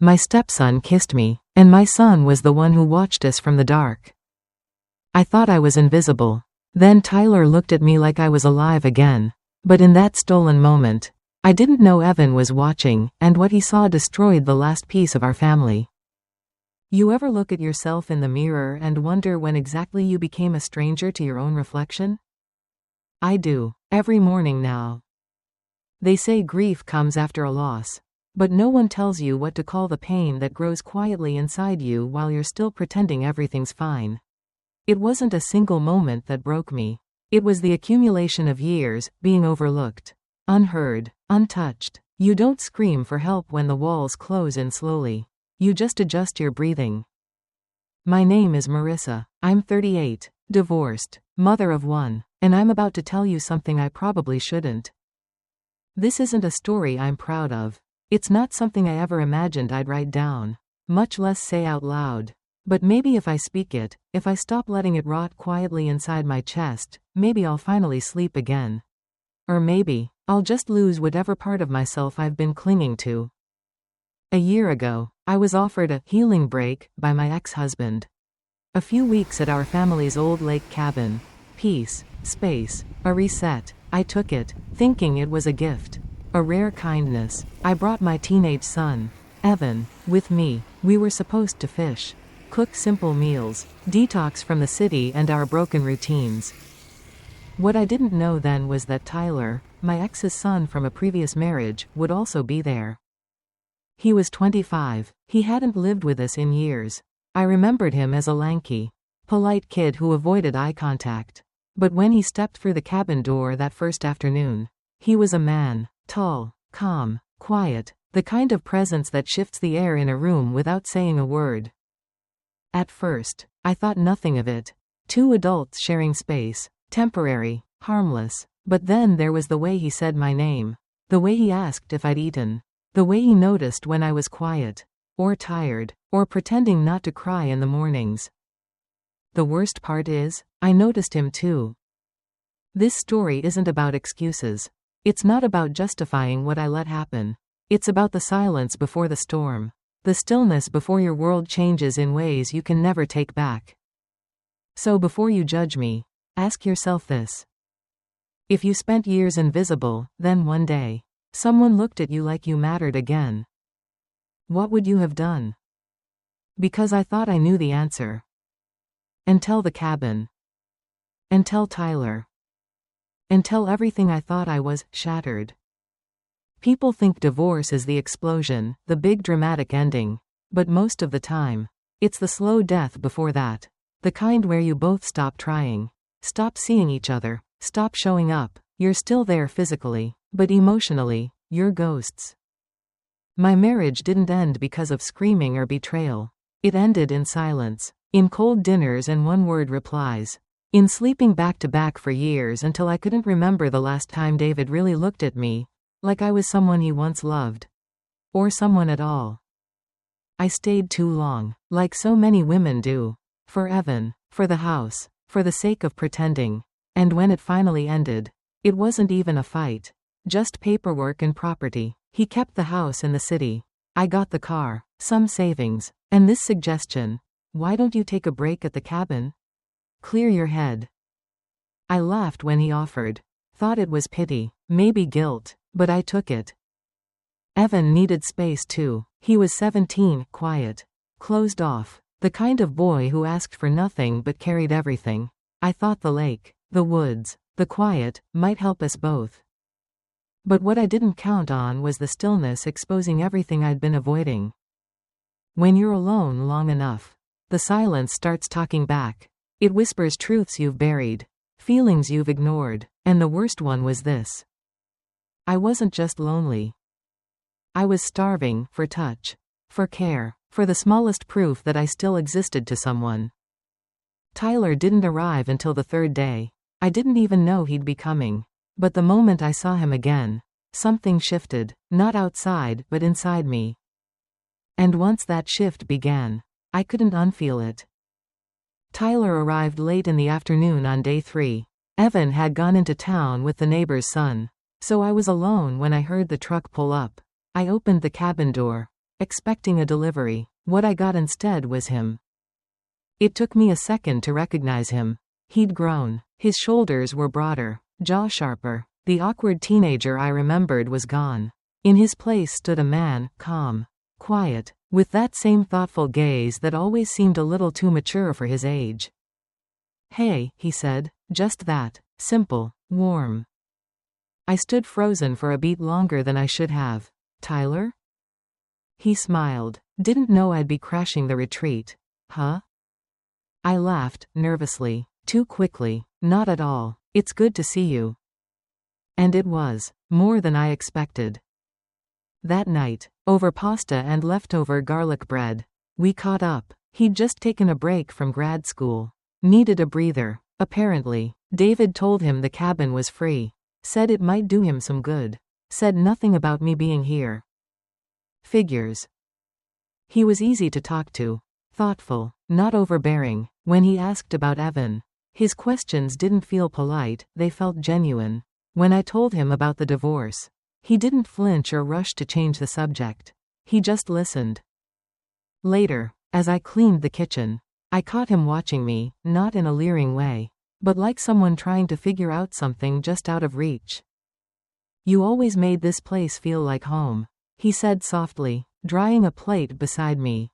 My stepson kissed me, and my son was the one who watched us from the dark. I thought I was invisible. Then Tyler looked at me like I was alive again. But in that stolen moment, I didn't know Evan was watching, and what he saw destroyed the last piece of our family. You ever look at yourself in the mirror and wonder when exactly you became a stranger to your own reflection? I do, every morning now. They say grief comes after a loss. But no one tells you what to call the pain that grows quietly inside you while you're still pretending everything's fine. It wasn't a single moment that broke me. It was the accumulation of years, being overlooked, unheard, untouched. You don't scream for help when the walls close in slowly. You just adjust your breathing. My name is Marissa. I'm 38, divorced, mother of one, and I'm about to tell you something I probably shouldn't. This isn't a story I'm proud of. It's not something I ever imagined I'd write down, much less say out loud. But maybe if I speak it, if I stop letting it rot quietly inside my chest, maybe I'll finally sleep again. Or maybe I'll just lose whatever part of myself I've been clinging to. A year ago, I was offered a healing break by my ex-husband. A few weeks at our family's old lake cabin. Peace, space, a reset. I took it, thinking it was a gift. A rare kindness. I brought my teenage son, Evan, with me. We were supposed to fish, cook simple meals, detox from the city and our broken routines. What I didn't know then was that Tyler, my ex's son from a previous marriage, would also be there. He was 25. He hadn't lived with us in years. I remembered him as a lanky, polite kid who avoided eye contact. But when he stepped through the cabin door that first afternoon, he was a man. Tall, calm, quiet, the kind of presence that shifts the air in a room without saying a word. At first, I thought nothing of it. Two adults sharing space, temporary, harmless. But then there was the way he said my name, the way he asked if I'd eaten, the way he noticed when I was quiet, or tired, or pretending not to cry in the mornings. The worst part is, I noticed him too. This story isn't about excuses. It's not about justifying what I let happen. It's about the silence before the storm. The stillness before your world changes in ways you can never take back. So before you judge me, ask yourself this. If you spent years invisible, then one day, someone looked at you like you mattered again. What would you have done? Because I thought I knew the answer. And tell the cabin. And tell Tyler. And tell everything I thought I was, shattered. People think divorce is the explosion, the big dramatic ending. But most of the time, it's the slow death before that. The kind where you both stop trying. Stop seeing each other. Stop showing up. You're still there physically, but emotionally, you're ghosts. My marriage didn't end because of screaming or betrayal. It ended in silence. In cold dinners and one-word replies. In sleeping back-to-back for years until I couldn't remember the last time David really looked at me, like I was someone he once loved. Or someone at all. I stayed too long, like so many women do. For Evan, for the house, for the sake of pretending. And when it finally ended, it wasn't even a fight. Just paperwork and property. He kept the house in the city. I got the car, some savings, and this suggestion. Why don't you take a break at the cabin? Clear your head. I laughed when he offered. Thought it was pity, maybe guilt, but I took it. Evan needed space too. He was 17, quiet, closed off, the kind of boy who asked for nothing but carried everything. I thought the lake, the woods, the quiet, might help us both. But what I didn't count on was the stillness exposing everything I'd been avoiding. When you're alone long enough, the silence starts talking back. It whispers truths you've buried, feelings you've ignored, and the worst one was this. I wasn't just lonely. I was starving for touch, for care, for the smallest proof that I still existed to someone. Tyler didn't arrive until the third day. I didn't even know he'd be coming. But the moment I saw him again, something shifted, not outside, but inside me. And once that shift began, I couldn't unfeel it. Tyler arrived late in the afternoon on day 3. Evan had gone into town with the neighbor's son. So I was alone when I heard the truck pull up. I opened the cabin door. expecting a delivery. What I got instead was him. It took me a second to recognize him. He'd grown. His shoulders were broader, jaw sharper. The awkward teenager I remembered was gone. In his place stood a man, calm, quiet, with that same thoughtful gaze that always seemed a little too mature for his age. "Hey," he said, just that, simple, warm. I stood frozen for a beat longer than I should have. "Tyler?" He smiled. Didn't know I'd be crashing the retreat. Huh? I laughed, nervously. Too quickly. Not at all. It's good to see you. And it was. More than I expected. That night, over pasta and leftover garlic bread, we caught up. He'd just taken a break from grad school. Needed a breather. Apparently. David told him the cabin was free. Said it might do him some good. Said nothing about me being here. Figures. He was easy to talk to. Thoughtful, not overbearing. When he asked about Evan, his questions didn't feel polite, they felt genuine. When I told him about the divorce, he didn't flinch or rush to change the subject. He just listened. Later, as I cleaned the kitchen, I caught him watching me, not in a leering way, but like someone trying to figure out something just out of reach. "You always made this place feel like home," he said softly, drying a plate beside me.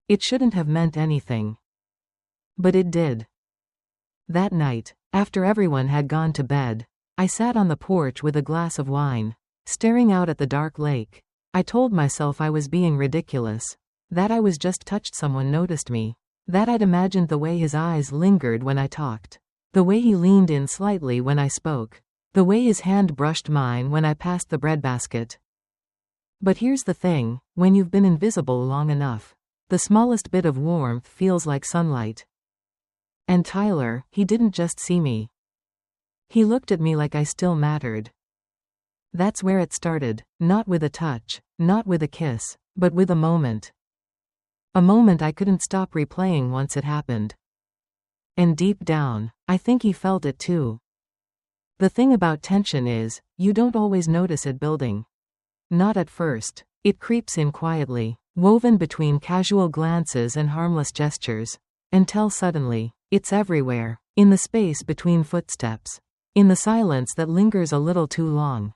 It shouldn't have meant anything. But it did. That night, after everyone had gone to bed, I sat on the porch with a glass of wine, staring out at the dark lake. I told myself I was being ridiculous, that I was just touched someone noticed me, that I'd imagined the way his eyes lingered when I talked, the way he leaned in slightly when I spoke, the way his hand brushed mine when I passed the breadbasket. But here's the thing, when you've been invisible long enough, the smallest bit of warmth feels like sunlight. And Tyler, he didn't just see me. He looked at me like I still mattered. That's where it started, not with a touch, not with a kiss, but with a moment. A moment I couldn't stop replaying once it happened. And deep down, I think he felt it too. The thing about tension is, you don't always notice it building. Not at first. It creeps in quietly, woven between casual glances and harmless gestures, until suddenly, it's everywhere, in the space between footsteps, in the silence that lingers a little too long.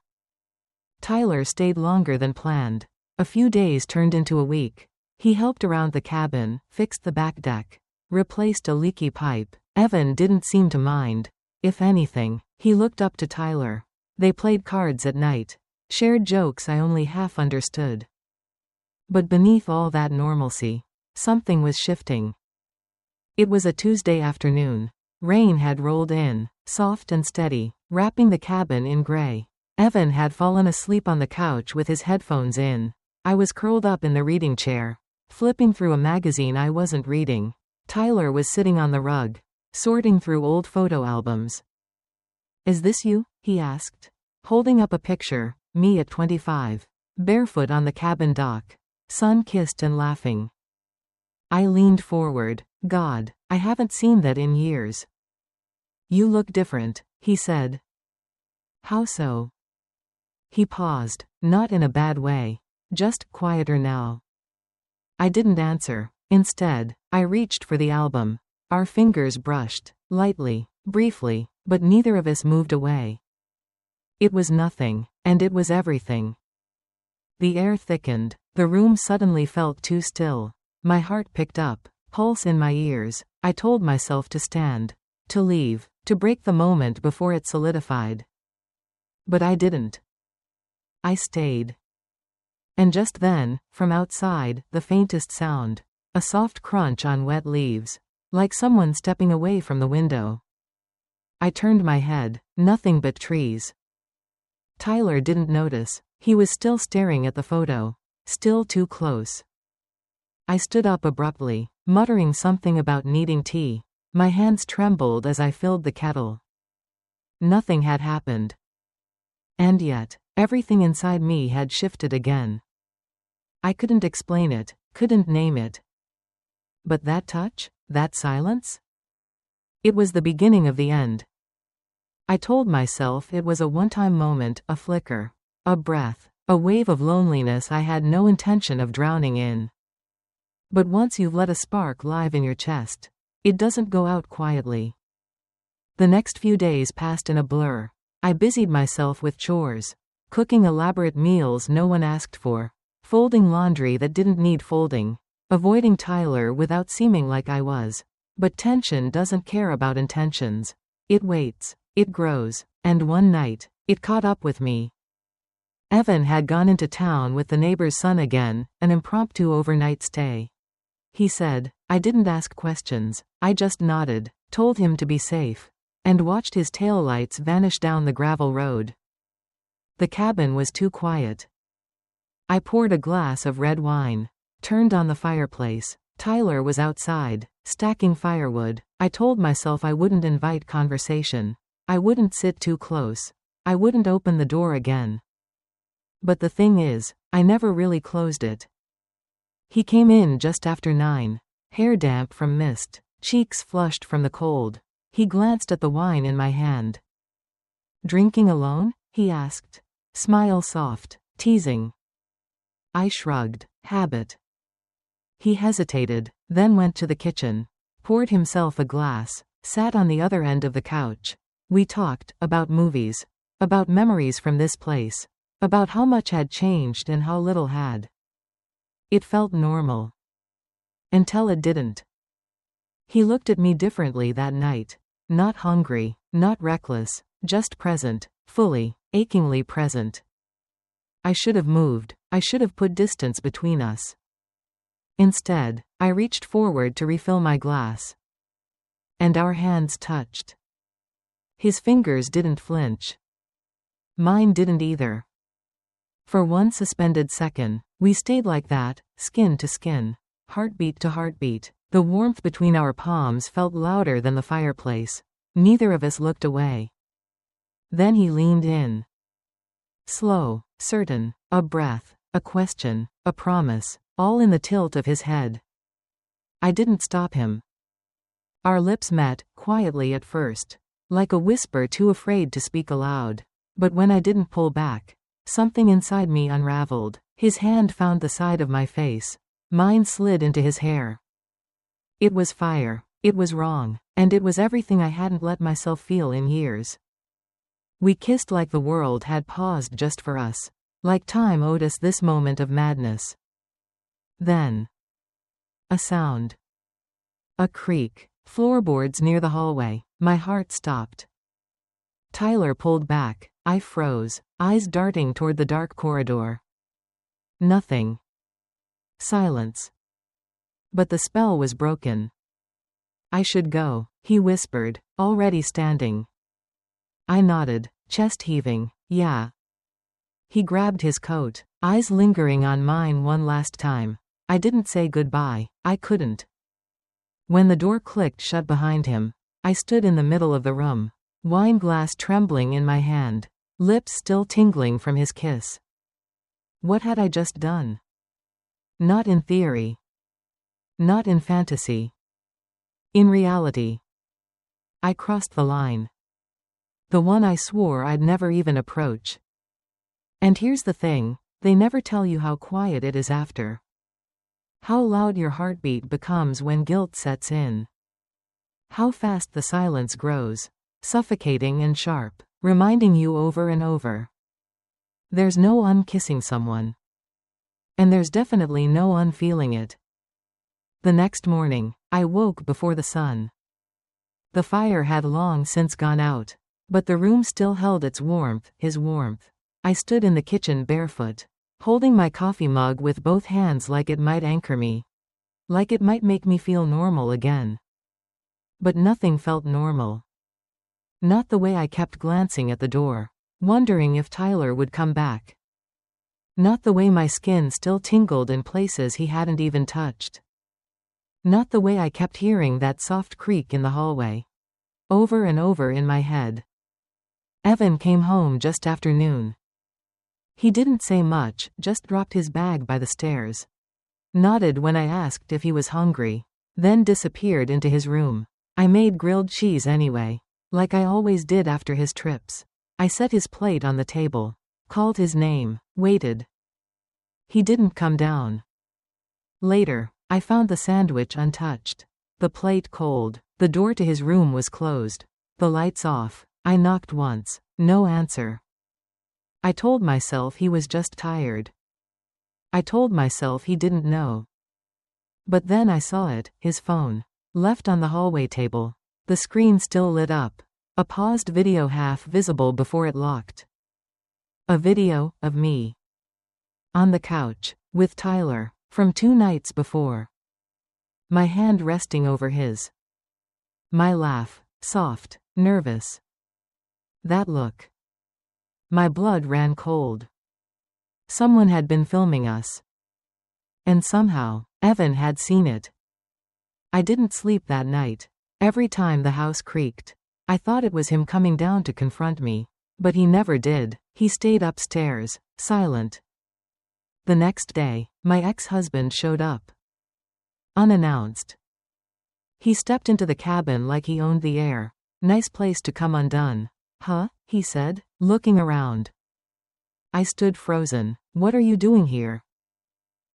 Tyler stayed longer than planned. A few days turned into a week. He helped around the cabin, fixed the back deck, replaced a leaky pipe. Evan didn't seem to mind. If anything, he looked up to Tyler. They played cards at night, shared jokes I only half understood. But beneath all that normalcy, something was shifting. It was a Tuesday afternoon. Rain had rolled in, soft and steady, wrapping the cabin in gray. Evan had fallen asleep on the couch with his headphones in. I was curled up in the reading chair, flipping through a magazine I wasn't reading. Tyler was sitting on the rug, sorting through old photo albums. "Is this you?" he asked, holding up a picture, me at 25, barefoot on the cabin dock, sun-kissed and laughing. I leaned forward. God, I haven't seen that in years. "You look different," he said. "How so?" He paused, not in a bad way, just quieter now. I didn't answer. Instead, I reached for the album. Our fingers brushed, lightly, briefly, but neither of us moved away. It was nothing, and it was everything. The air thickened. The room suddenly felt too still. My heart picked up, pulse in my ears. I told myself to stand, to leave, to break the moment before it solidified. But I didn't. I stayed. And just then, from outside, the faintest sound, a soft crunch on wet leaves, like someone stepping away from the window. I turned my head, nothing but trees. Tyler didn't notice. He was still staring at the photo, still too close. I stood up abruptly, muttering something about needing tea. My hands trembled as I filled the kettle. Nothing had happened. And yet, everything inside me had shifted again. I couldn't explain it, couldn't name it. But that touch? That silence? It was the beginning of the end. I told myself it was a one-time moment, a flicker, a breath, A wave of loneliness I had no intention of drowning in. But once you've let a spark live in your chest, it doesn't go out quietly. The next few days passed in a blur. I busied myself with chores, cooking elaborate meals no one asked for, folding laundry that didn't need folding, avoiding Tyler without seeming like I was. But tension doesn't care about intentions. It waits, it grows, and one night, it caught up with me. Evan had gone into town with the neighbor's son again, an impromptu overnight stay. He said, I didn't ask questions, I just nodded, told him to be safe, and watched his taillights vanish down the gravel road. The cabin was too quiet. I poured a glass of red wine, turned on the fireplace. Tyler was outside, stacking firewood. I told myself I wouldn't invite conversation. I wouldn't sit too close. I wouldn't open the door again. But the thing is, I never really closed it. He came in just after 9, hair damp from mist, cheeks flushed from the cold. He glanced at the wine in my hand. Drinking alone? He asked. Smile soft, teasing. I shrugged. Habit. He hesitated, then went to the kitchen, poured himself a glass, sat on the other end of the couch. We talked about movies, about memories from this place, about how much had changed and how little had. It felt normal. Until it didn't. He looked at me differently that night. Not hungry, not reckless, just present, fully, achingly present. I should have moved. I should have put distance between us. Instead, I reached forward to refill my glass. And our hands touched. His fingers didn't flinch. Mine didn't either. For one suspended second, we stayed like that, skin to skin, heartbeat to heartbeat. The warmth between our palms felt louder than the fireplace. Neither of us looked away. Then he leaned in. Slow, certain, a breath, a question, a promise, all in the tilt of his head. I didn't stop him. Our lips met, quietly at first, like a whisper too afraid to speak aloud. But when I didn't pull back, something inside me unraveled. His hand found the side of my face. Mine slid into his hair. It was fire. It was wrong. And it was everything I hadn't let myself feel in years. We kissed like the world had paused just for us. Like time owed us this moment of madness. Then. A sound. A creak. Floorboards near the hallway. My heart stopped. Tyler pulled back. I froze, eyes darting toward the dark corridor. Nothing. Silence. But the spell was broken. I should go, he whispered, already standing. I nodded, chest heaving. Yeah. He grabbed his coat, eyes lingering on mine one last time. I didn't say goodbye. I couldn't. When the door clicked shut behind him, I stood in the middle of the room, wine glass trembling in my hand, lips still tingling from his kiss. What had I just done? Not in theory. Not in fantasy. In reality. I crossed the line. The one I swore I'd never even approach. And here's the thing, they never tell you how quiet it is after. How loud your heartbeat becomes when guilt sets in. How fast the silence grows, suffocating and sharp, reminding you over and over. There's no unkissing someone. And there's definitely no unfeeling it. The next morning, I woke before the sun. The fire had long since gone out, but the room still held its warmth, his warmth. I stood in the kitchen barefoot, holding my coffee mug with both hands like it might anchor me. Like it might make me feel normal again. But nothing felt normal. Not the way I kept glancing at the door, wondering if Tyler would come back. Not the way my skin still tingled in places he hadn't even touched. Not the way I kept hearing that soft creak in the hallway. Over and over in my head. Evan came home just after noon. He didn't say much, just dropped his bag by the stairs. Nodded when I asked if he was hungry, then disappeared into his room. I made grilled cheese anyway, like I always did after his trips. I set his plate on the table, Called his name. Waited. He didn't come down. Later, I found the sandwich untouched. The plate cold. The door to his room was closed. The lights off. I knocked once. No answer. I told myself he was just tired. I told myself he didn't know. But then I saw it, his phone. Left on the hallway table. The screen still lit up. A paused video half visible before it locked. A video of me. On the couch. With Tyler. From 2 nights before. My hand resting over his. My laugh. Soft. Nervous. That look. My blood ran cold. Someone had been filming us. And somehow, Evan had seen it. I didn't sleep that night. Every time the house creaked, I thought it was him coming down to confront me. But he never did. He stayed upstairs, silent. The next day, my ex-husband showed up. Unannounced. He stepped into the cabin like he owned the air. Nice place to come undone. Huh? He said, looking around. I stood frozen. What are you doing here?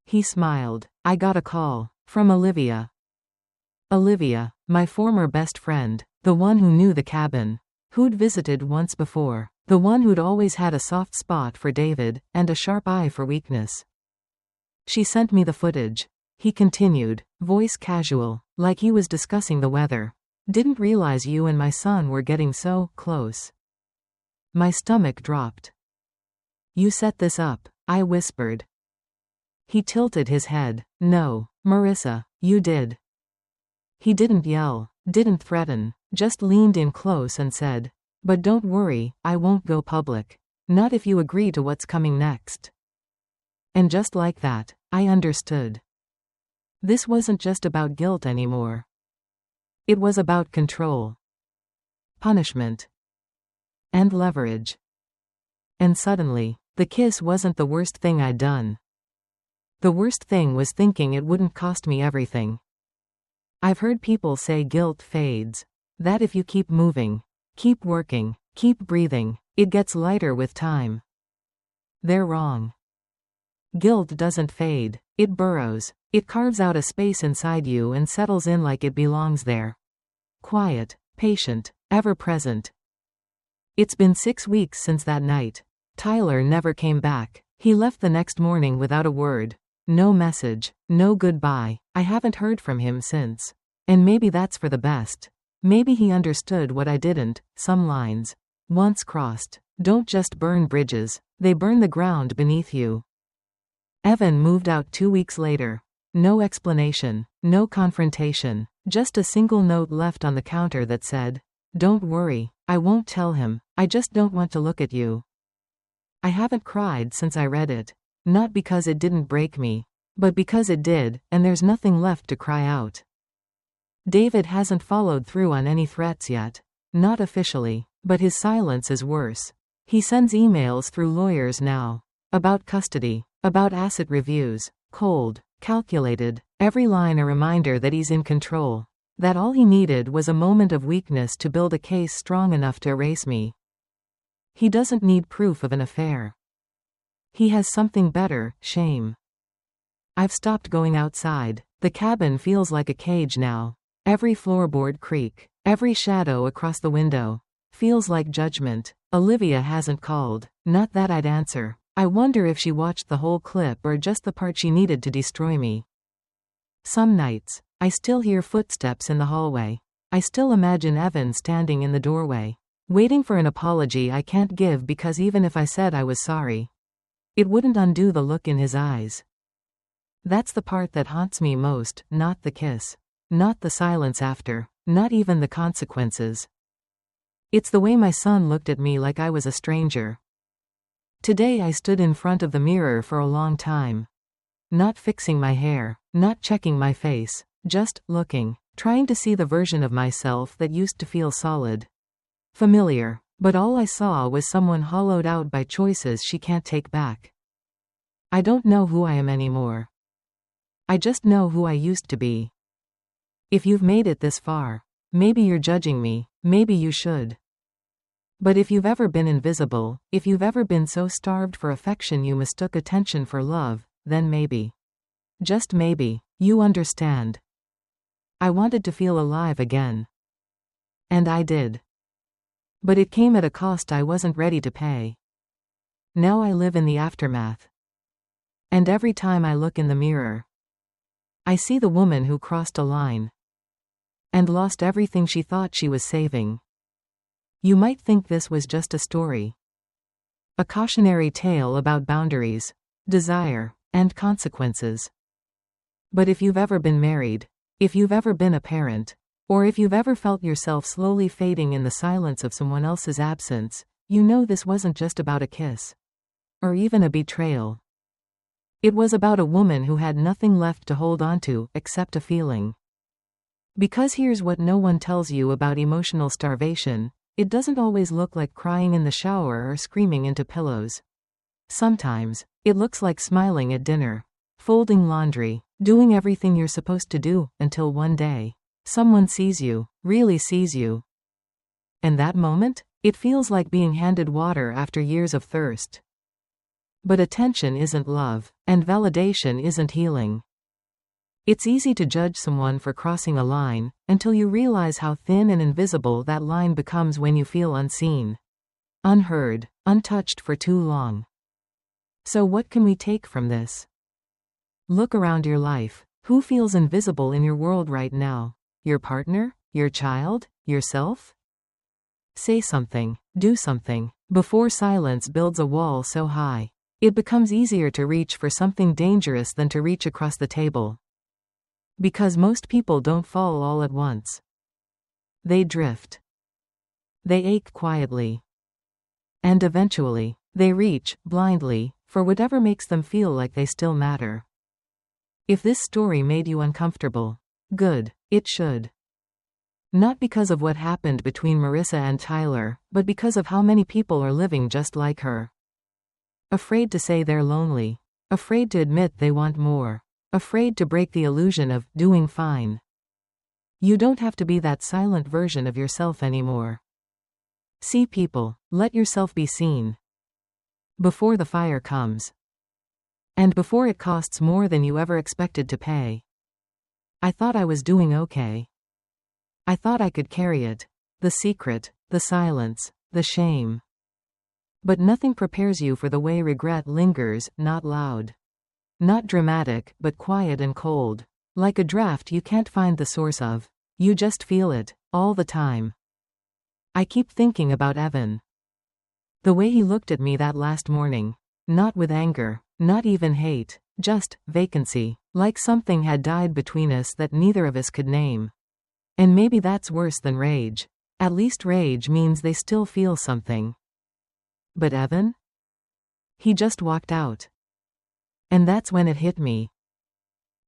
He smiled. I got a call. From Olivia. Olivia, my former best friend. The one who knew the cabin. Who'd visited once before. The one who'd always had a soft spot for David, and a sharp eye for weakness. She sent me the footage. He continued, voice casual, like he was discussing the weather. Didn't realize you and my son were getting so close. My stomach dropped. You set this up, I whispered. He tilted his head. No, Marissa, you did. He didn't yell, didn't threaten, just leaned in close and said, but don't worry, I won't go public. Not if you agree to what's coming next. And just like that, I understood. This wasn't just about guilt anymore. It was about control, punishment, and leverage. And suddenly, the kiss wasn't the worst thing I'd done. The worst thing was thinking it wouldn't cost me everything. I've heard people say guilt fades. That if you keep moving, keep working, keep breathing, it gets lighter with time. They're wrong. Guilt doesn't fade. It burrows. It carves out a space inside you and settles in like it belongs there. Quiet, patient, ever present. It's been 6 weeks since that night. Tyler never came back. He left the next morning without a word. No message, no goodbye. I haven't heard from him since. And maybe that's for the best. Maybe he understood what I didn't. Some lines, once crossed, don't just burn bridges, they burn the ground beneath you. Evan moved out 2 weeks later. No explanation, no confrontation, just a single note left on the counter that said, don't worry, I won't tell him, I just don't want to look at you. I haven't cried since I read it. Not because it didn't break me, but because it did, and there's nothing left to cry out. David hasn't followed through on any threats yet. Not officially, but his silence is worse. He sends emails through lawyers now. About custody, about asset reviews, cold, calculated, every line a reminder that he's in control. That all he needed was a moment of weakness to build a case strong enough to erase me. He doesn't need proof of an affair. He has something better, shame. I've stopped going outside. The cabin feels like a cage now. Every floorboard creak, every shadow across the window, feels like judgment. Olivia hasn't called. Not that I'd answer. I wonder if she watched the whole clip or just the part she needed to destroy me. Some nights, I still hear footsteps in the hallway. I still imagine Evan standing in the doorway, waiting for an apology I can't give because even if I said I was sorry, it wouldn't undo the look in his eyes. That's the part that haunts me most, not the kiss. Not the silence after. Not even the consequences. It's the way my son looked at me like I was a stranger. Today I stood in front of the mirror for a long time. Not fixing my hair, not checking my face, just looking, trying to see the version of myself that used to feel solid. Familiar. But all I saw was someone hollowed out by choices she can't take back. I don't know who I am anymore. I just know who I used to be. If you've made it this far, maybe you're judging me, maybe you should. But if you've ever been invisible, if you've ever been so starved for affection you mistook attention for love, then maybe, just maybe, you understand. I wanted to feel alive again. And I did. But it came at a cost I wasn't ready to pay. Now I live in the aftermath. And every time I look in the mirror, I see the woman who crossed a line and lost everything she thought she was saving. You might think this was just a story, a cautionary tale about boundaries, desire, and consequences. But if you've ever been married, if you've ever been a parent, or if you've ever felt yourself slowly fading in the silence of someone else's absence, you know this wasn't just about a kiss, or even a betrayal. It was about a woman who had nothing left to hold onto except a feeling. Because here's what no one tells you about emotional starvation: it doesn't always look like crying in the shower or screaming into pillows. Sometimes, it looks like smiling at dinner, folding laundry, doing everything you're supposed to do, until one day, someone sees you, really sees you. And that moment, it feels like being handed water after years of thirst. But attention isn't love, and validation isn't healing. It's easy to judge someone for crossing a line, until you realize how thin and invisible that line becomes when you feel unseen, unheard, untouched for too long. So what can we take from this? Look around your life. Who feels invisible in your world right now? Your partner? Your child? Yourself? Say something, do something, before silence builds a wall so high it becomes easier to reach for something dangerous than to reach across the table. Because most people don't fall all at once. They drift. They ache quietly. And eventually, they reach, blindly, for whatever makes them feel like they still matter. If this story made you uncomfortable, good, it should. Not because of what happened between Marissa and Tyler, but because of how many people are living just like her. Afraid to say they're lonely. Afraid to admit they want more. Afraid to break the illusion of doing fine. You don't have to be that silent version of yourself anymore. See people, let yourself be seen. Before the fire comes. And before it costs more than you ever expected to pay. I thought I was doing okay. I thought I could carry it. The secret, the silence, the shame. But nothing prepares you for the way regret lingers, not loud. Not dramatic, but quiet and cold. Like a draft you can't find the source of. You just feel it, all the time. I keep thinking about Evan. The way he looked at me that last morning. Not with anger, not even hate, just vacancy. Like something had died between us that neither of us could name. And maybe that's worse than rage. At least rage means they still feel something. But Evan? He just walked out. And that's when it hit me.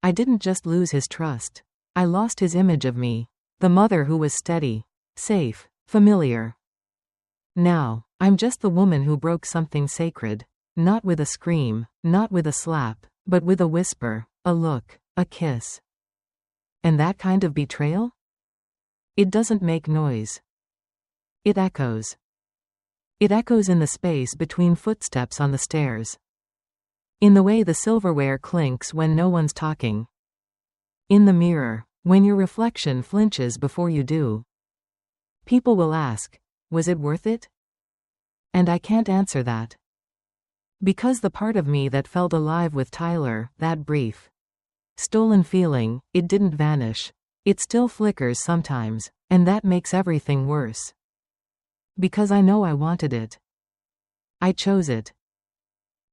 I didn't just lose his trust. I lost his image of me. The mother who was steady, safe, familiar. Now, I'm just the woman who broke something sacred. Not with a scream, not with a slap, but with a whisper, a look, a kiss. And that kind of betrayal? It doesn't make noise. It echoes. It echoes in the space between footsteps on the stairs. In the way the silverware clinks when no one's talking. In the mirror, when your reflection flinches before you do. People will ask, was it worth it? And I can't answer that. Because the part of me that felt alive with Tyler, that brief, stolen feeling, it didn't vanish. It still flickers sometimes, and that makes everything worse. Because I know I wanted it. I chose it.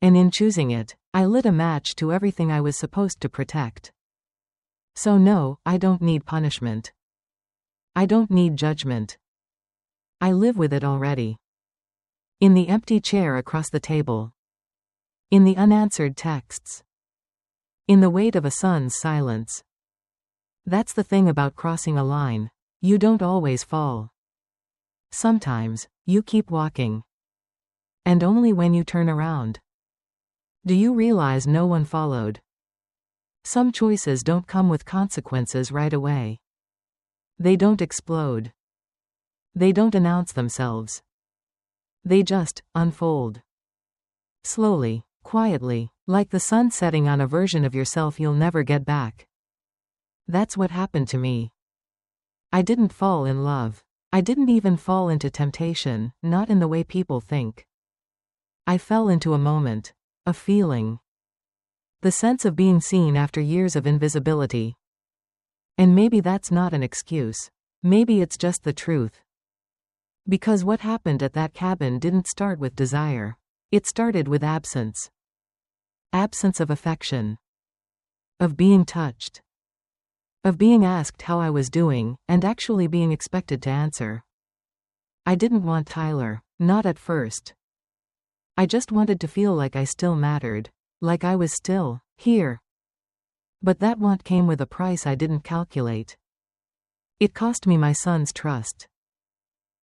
And in choosing it, I lit a match to everything I was supposed to protect. So no, I don't need punishment. I don't need judgment. I live with it already. In the empty chair across the table. In the unanswered texts. In the weight of a son's silence. That's the thing about crossing a line. You don't always fall. Sometimes, you keep walking. And only when you turn around. Do you realize no one followed? Some choices don't come with consequences right away. They don't explode. They don't announce themselves. They just unfold. Slowly, quietly, like the sun setting on a version of yourself you'll never get back. That's what happened to me. I didn't fall in love. I didn't even fall into temptation, not in the way people think. I fell into a moment. A feeling. The sense of being seen after years of invisibility. And maybe that's not an excuse. Maybe it's just the truth. Because what happened at that cabin didn't start with desire. It started with absence. Absence of affection. Of being touched. Of being asked how I was doing, and actually being expected to answer. I didn't want Tyler, not at first. I just wanted to feel like I still mattered, like I was still here. But that want came with a price I didn't calculate. It cost me my son's trust.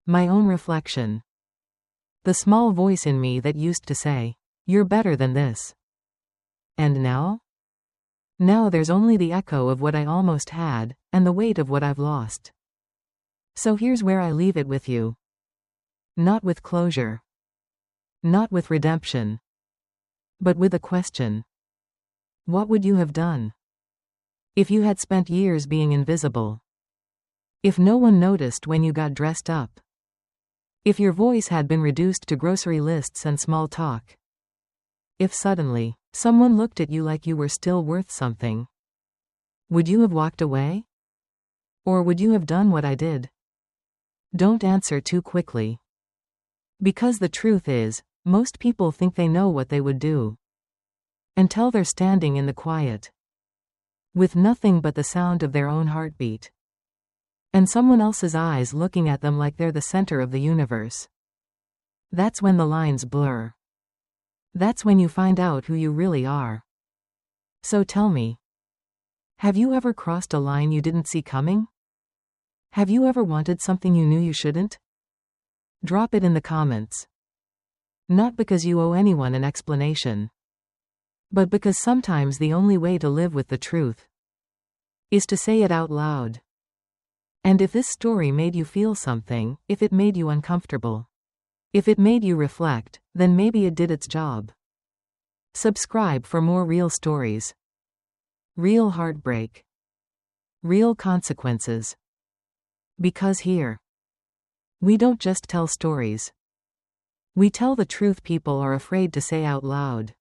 My own reflection. The small voice in me that used to say, "You're better than this." And now? Now there's only the echo of what I almost had, and the weight of what I've lost. So here's where I leave it with you. Not with closure. Not with redemption. But with a question. What would you have done? If you had spent years being invisible? If no one noticed when you got dressed up? If your voice had been reduced to grocery lists and small talk? If suddenly, someone looked at you like you were still worth something? Would you have walked away? Or would you have done what I did? Don't answer too quickly. Because the truth is, most people think they know what they would do. Until they're standing in the quiet. With nothing but the sound of their own heartbeat. And someone else's eyes looking at them like they're the center of the universe. That's when the lines blur. That's when you find out who you really are. So tell me. Have you ever crossed a line you didn't see coming? Have you ever wanted something you knew you shouldn't? Drop it in the comments. Not because you owe anyone an explanation. But because sometimes the only way to live with the truth is to say it out loud. And if this story made you feel something, if it made you uncomfortable, if it made you reflect, then maybe it did its job. Subscribe for more real stories. Real heartbreak. Real consequences. Because here, we don't just tell stories. We tell the truth people are afraid to say out loud.